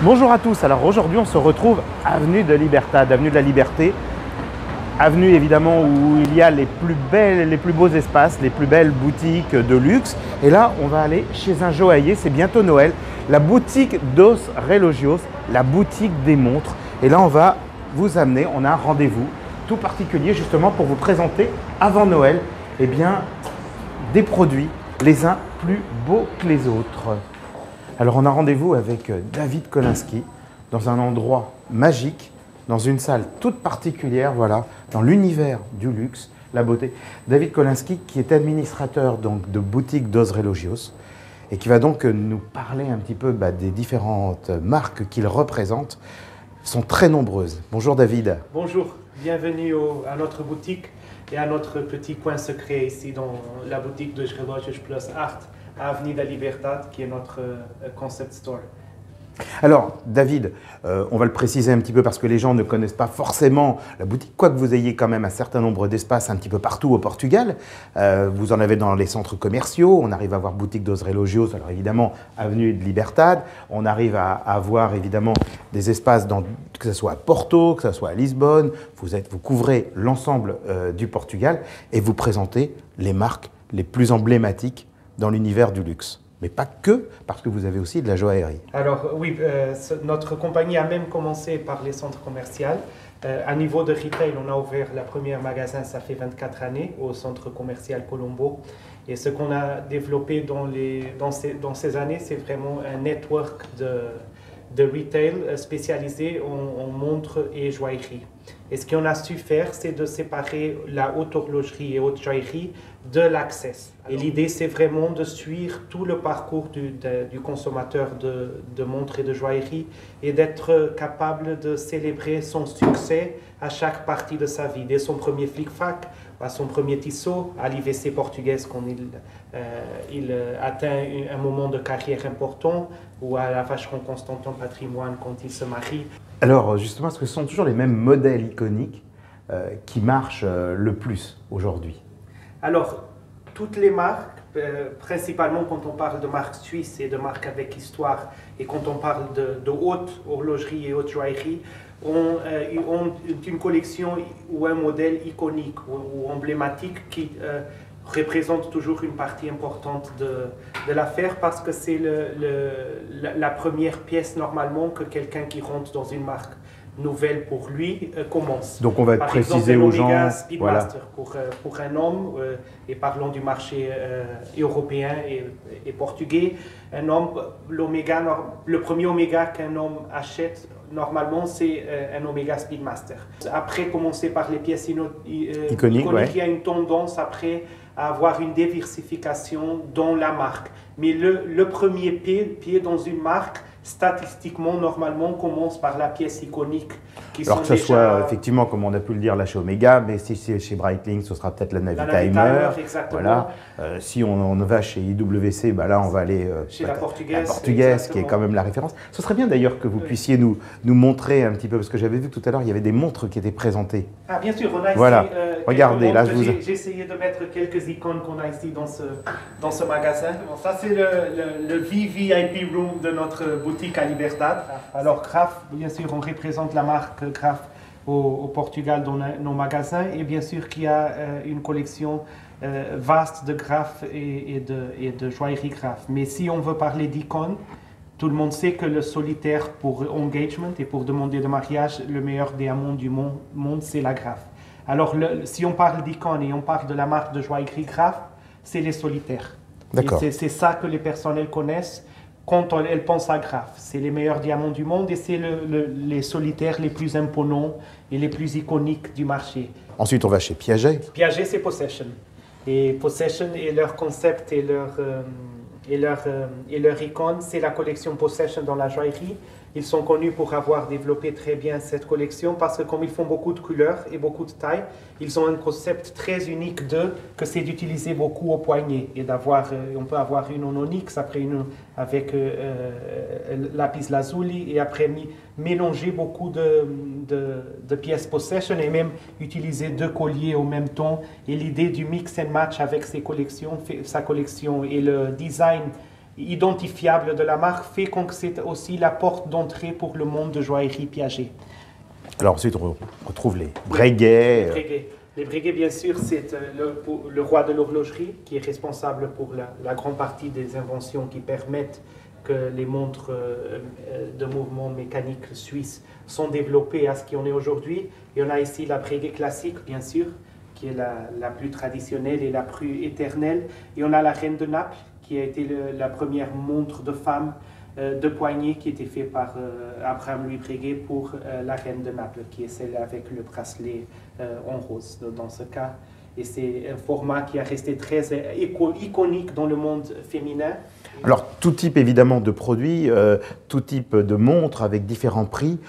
Bonjour à tous, alors aujourd'hui on se retrouve avenue de Libertad, avenue de la Liberté, avenue évidemment où il y a les plus beaux espaces, les plus belles boutiques de luxe. Et là on va aller chez un joaillier, c'est bientôt Noël, la boutique Dos Relogios, la boutique des montres. Et là on va vous amener, on a un rendez-vous tout particulier justement pour vous présenter avant Noël des produits les uns plus beaux que les autres. Alors on a rendez-vous avec David Kolinsky dans un endroit magique, dans une salle toute particulière, voilà, dans l'univers du luxe, la beauté. David Kolinsky qui est administrateur donc, de boutique Dos Relogios et qui va donc nous parler un petit peu des différentes marques qu'il représente. Elles sont très nombreuses. Bonjour David. Bonjour, bienvenue à notre boutique et à notre petit coin secret ici dans la boutique de Relogios Plus Art, à Avenue de la Libertad, qui est notre concept store. Alors, David, on va le préciser un petit peu parce que les gens ne connaissent pas forcément la boutique, quoique vous ayez quand même un certain nombre d'espaces un petit peu partout au Portugal. Vous en avez dans les centres commerciaux, on arrive à voir boutique Dos Relogios, alors évidemment, avenue de Libertad. On arrive à avoir évidemment des espaces, que ce soit à Porto, que ce soit à Lisbonne. Vous couvrez l'ensemble du Portugal et vous présentez les marques les plus emblématiques dans l'univers du luxe. Mais pas que, parce que vous avez aussi de la joaillerie. Alors oui, notre compagnie a même commencé par les centres commerciaux. À niveau de retail, on a ouvert le premier magasin, ça fait 24 années, au centre commercial Colombo. Et ce qu'on a développé dans ces années, c'est vraiment un network de retail spécialisé en montres et joaillerie. Et ce qu'on a su faire, c'est de séparer la haute horlogerie et haute joaillerie de l'access. Et l'idée, c'est vraiment de suivre tout le parcours du consommateur de montres et de joaillerie et d'être capable de célébrer son succès à chaque partie de sa vie, dès son premier flic-flac, à son premier tissot, à l'IVC portugaise quand il atteint un moment de carrière important, ou à la vacheron Constantin Patrimoine quand il se marie. Alors justement, est-ce que ce sont toujours les mêmes modèles iconiques qui marchent le plus aujourd'hui? Alors, toutes les marques, principalement quand on parle de marques suisses et de marques avec histoire, et quand on parle de haute horlogerie et haute joaillerie, ont une collection ou un modèle iconique ou emblématique qui représente toujours une partie importante de l'affaire parce que c'est la première pièce normalement que quelqu'un qui rentre dans une marque nouvelle pour lui commence. Donc on va Par préciser exemple, aux gens. Omega Speedmaster Voilà. pour un homme, et parlons du marché européen et portugais, un homme, le premier Omega qu'un homme achète normalement c'est un Omega Speedmaster. Après commencer par les pièces iconiques, ouais. Il y a une tendance après à avoir une diversification dans la marque. Mais le premier pied dans une marque, statistiquement, normalement, commence par la pièce iconique. Alors que ce soit, effectivement, comme on a pu le dire, là chez Omega, mais si c'est chez Breitling, ce sera peut-être la Navitimer. Exactement. Voilà. Si on va chez IWC, là, on va aller chez la portugaise, qui est quand même la référence. Ce serait bien d'ailleurs que vous puissiez nous montrer un petit peu, parce que j'avais vu tout à l'heure, il y avait des montres qui étaient présentées. Ah, bien sûr, on a ici. Voilà. Regardez, là, j'ai essayé de mettre quelques icônes qu'on a ici dans ce magasin. Bon, ça, c'est le VVIP Room de notre boutique à Libertad. Alors, Graf, bien sûr, on représente la marque Graf au Portugal dans nos magasins. Et bien sûr qu'il y a une collection vaste de Graf et de joaillerie Graf. Mais si on veut parler d'icônes, tout le monde sait que le solitaire pour engagement et pour demander de mariage, le meilleur diamant du monde, c'est la Graf. Alors, si on parle d'icônes et on parle de la marque de joaillerie Graf, c'est les solitaires. D'accord. C'est ça que les personnes connaissent quand elles pensent à Graf. C'est les meilleurs diamants du monde et c'est les solitaires les plus imposants et les plus iconiques du marché. Ensuite, on va chez Piaget. Piaget, c'est Possession. Et Possession et leur concept et leur icône, c'est la collection Possession dans la joaillerie. Ils sont connus pour avoir développé très bien cette collection parce que comme ils font beaucoup de couleurs et beaucoup de tailles, ils ont un concept très unique que c'est d'utiliser beaucoup au poignet et on peut avoir une en onyx, après une avec lapis lazuli et après mélanger beaucoup de pièces Possession et même utiliser 2 colliers au même temps. Et l'idée du mix and match avec sa collection et le design identifiable de la marque fait que c'est aussi la porte d'entrée pour le monde de joaillerie Piaget. Alors ensuite, on retrouve les Breguet. Les Breguet, bien sûr, c'est le roi de l'horlogerie qui est responsable pour la grande partie des inventions qui permettent que les montres de mouvement mécanique suisses sont développées à ce qu'on est aujourd'hui. Et on a ici la Breguet classique, bien sûr, qui est la plus traditionnelle et la plus éternelle. Et on a la Reine de Naples, qui a été la première montre de femme de poignée qui était faite par Abraham-Louis Breguet pour la Reine de Naples, qui est celle avec le bracelet en rose dans ce cas. Et c'est un format qui a resté très iconique dans le monde féminin. Alors, tout type évidemment de produits, tout type de montres avec différents prix.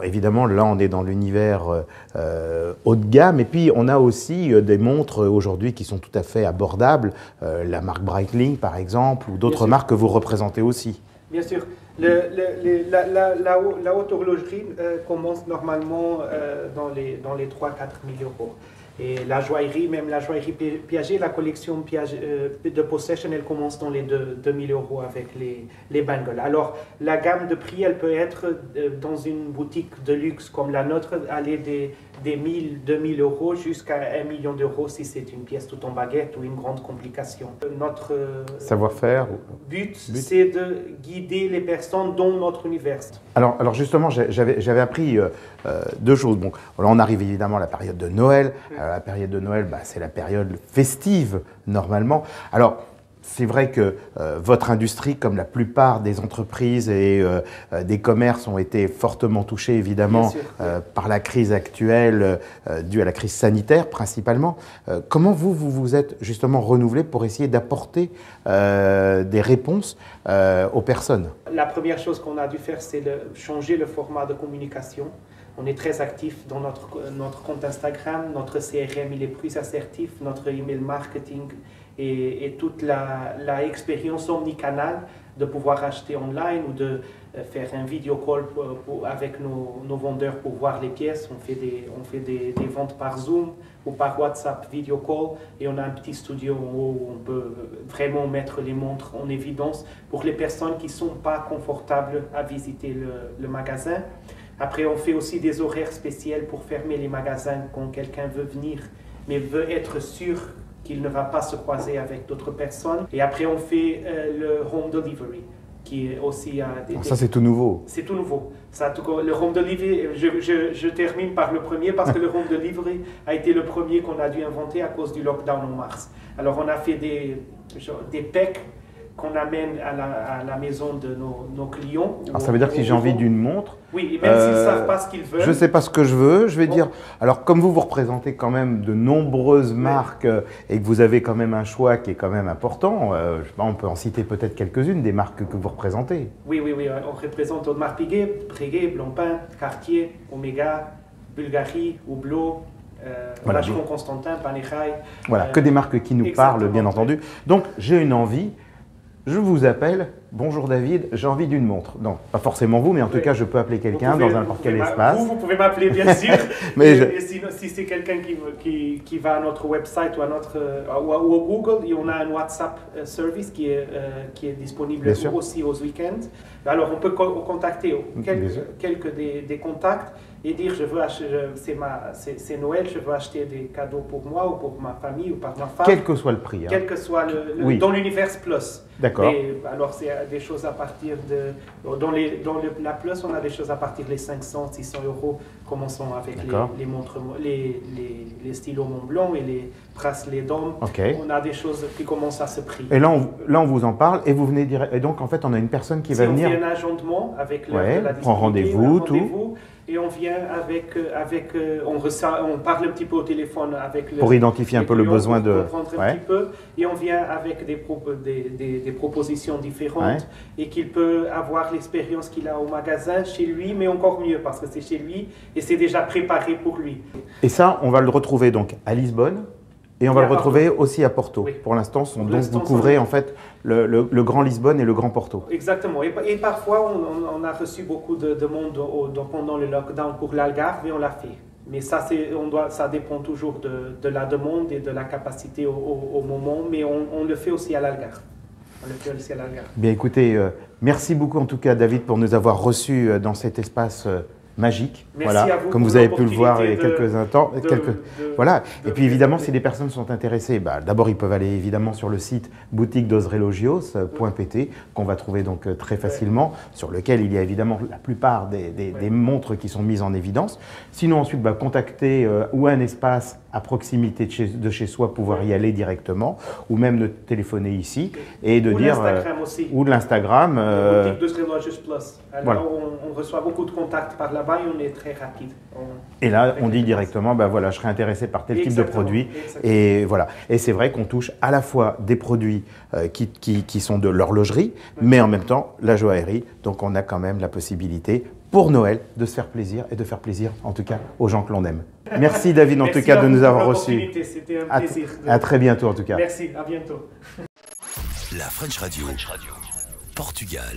Évidemment, là, on est dans l'univers haut de gamme. Et puis, on a aussi des montres aujourd'hui qui sont tout à fait abordables. La marque Breitling, par exemple, ou d'autres marques que vous représentez aussi. Bien sûr. La haute horlogerie commence normalement dans les 3 000 à 4 000 euros. Et la joaillerie, même la joaillerie Piaget, la collection Piaget, de Possession, elle commence dans les 2 000 euros avec les bangles. Alors, la gamme de prix, elle peut être dans une boutique de luxe comme la nôtre, aller des 1 000, 2 000 euros jusqu'à 1 million d'euros si c'est une pièce tout en baguette ou une grande complication. Notre savoir-faire but. C'est de guider les personnes dans notre univers. Alors justement, j'avais appris 2 choses. Bon, là, on arrive évidemment à la période de Noël. La période de Noël, c'est la période festive, normalement. Alors, c'est vrai que votre industrie, comme la plupart des entreprises et des commerces, ont été fortement touchés, évidemment, par la crise actuelle, due à la crise sanitaire, principalement. Comment vous êtes justement renouvelé pour essayer d'apporter des réponses aux personnes? La première chose qu'on a dû faire, c'est de changer le format de communication. On est très actif dans notre compte Instagram, notre CRM il est plus assertif, notre email marketing et toute la expérience omnicanale de pouvoir acheter online ou de faire un video call avec nos vendeurs pour voir les pièces. On fait des ventes par Zoom ou par WhatsApp video call et on a un petit studio où on peut vraiment mettre les montres en évidence pour les personnes qui ne sont pas confortables à visiter le magasin. Après, on fait aussi des horaires spéciaux pour fermer les magasins quand quelqu'un veut venir, mais veut être sûr qu'il ne va pas se croiser avec d'autres personnes. Et après, on fait le home delivery, qui est aussi... Ça, c'est tout nouveau. C'est tout nouveau. Ça, le home delivery, je termine par le premier, parce que le home delivery a été le premier qu'on a dû inventer à cause du lockdown en mars. Alors, on a fait des packs qu'on amène à la maison de nos clients. Alors ça veut dire que si j'ai envie d'une montre... Oui, et même s'ils ne savent pas ce qu'ils veulent... Je ne sais pas ce que je veux, je vais dire... Alors comme vous représentez quand même de nombreuses marques et que vous avez quand même un choix qui est quand même important, je sais pas, on peut en citer peut-être quelques-unes des marques que vous représentez. Oui, on représente Audemars Piguet, Blancpain, Cartier, Omega, Bulgari, Hublot, Vacheron Constantin, Panerai. Voilà, que des marques qui nous parlent, bien entendu. Donc j'ai une envie... Je vous appelle, bonjour David, j'ai envie d'une montre. Non, pas forcément vous, mais en tout cas, je peux appeler quelqu'un dans n'importe quel espace. Vous pouvez m'appeler, bien sûr. Et si c'est quelqu'un qui va à notre website ou à Google, et on a un WhatsApp service qui est disponible aussi aux week-ends. Alors, on peut contacter quelques des contacts et dire c'est Noël, je veux acheter des cadeaux pour moi ou pour ma famille ou pour ma femme. Quel que soit le prix. Quel que soit dans l'univers Plus. D'accord. Alors c'est des choses à partir de... Dans la Plus, on a des choses à partir de 500, 600 euros. Commençons avec les montres, les stylos Montblanc et les bracelets d'homme. On a des choses qui commencent à ce prix. Et là, on vous en parle et vous venez dire... Et donc, en fait, on a une personne qui va venir... On fait un agendement avec l'heure de la disponibilité. Prend rendez-vous, tout. Et on vient on parle un petit peu au téléphone avec pour identifier un peu le besoin de... Petit peu, et on vient avec des propositions différentes et qu'il peut avoir l'expérience qu'il a au magasin chez lui, mais encore mieux parce que c'est chez lui et c'est déjà préparé pour lui. Et ça, on va le retrouver donc à Lisbonne et on va le retrouver aussi à Porto. Oui. Pour l'instant, vous couvrez en fait le Grand Lisbonne et le Grand Porto. Exactement. Et parfois, on a reçu beaucoup de demandes pendant le lockdown pour l'Algarve et on l'a fait. Mais ça, ça dépend toujours de la demande et de la capacité au moment, mais on le fait aussi à l'Algarve. le fait le ciel à la gare. Bien écoutez, merci beaucoup en tout cas David pour nous avoir reçus dans cet espace magique. Merci voilà, à vous comme pour vous avez pu le voir il y a l'opportunité quelques instants. Voilà. Et puis évidemment, si présenter. les personnes sont intéressées, d'abord ils peuvent aller évidemment sur le site boutique-dos-relogios.pt qu'on va trouver donc très facilement, sur lequel il y a évidemment la plupart des montres qui sont mises en évidence. Sinon ensuite, contacter ou un espace à proximité de chez soi, pouvoir y aller directement, ou même de téléphoner ici et de Ou dire l'Instagram aussi. ou de l'Instagram. Boutique Dos Relogios Plus. Alors, Voilà. on reçoit beaucoup de contacts par là-bas et on est très rapide. Et là, on dit directement, voilà, je serais intéressé par tel type de Exactement, produit. exactement. Et voilà. Et c'est vrai qu'on touche à la fois des produits qui sont de l'horlogerie, mais en même temps la joaillerie. Donc on a quand même la possibilité pour Noël de se faire plaisir et de faire plaisir en tout cas aux gens que l'on aime. Merci David en tout cas de nous avoir reçus. C'était un plaisir. À très bientôt en tout cas. Merci, à bientôt. La French Radio. Portugal.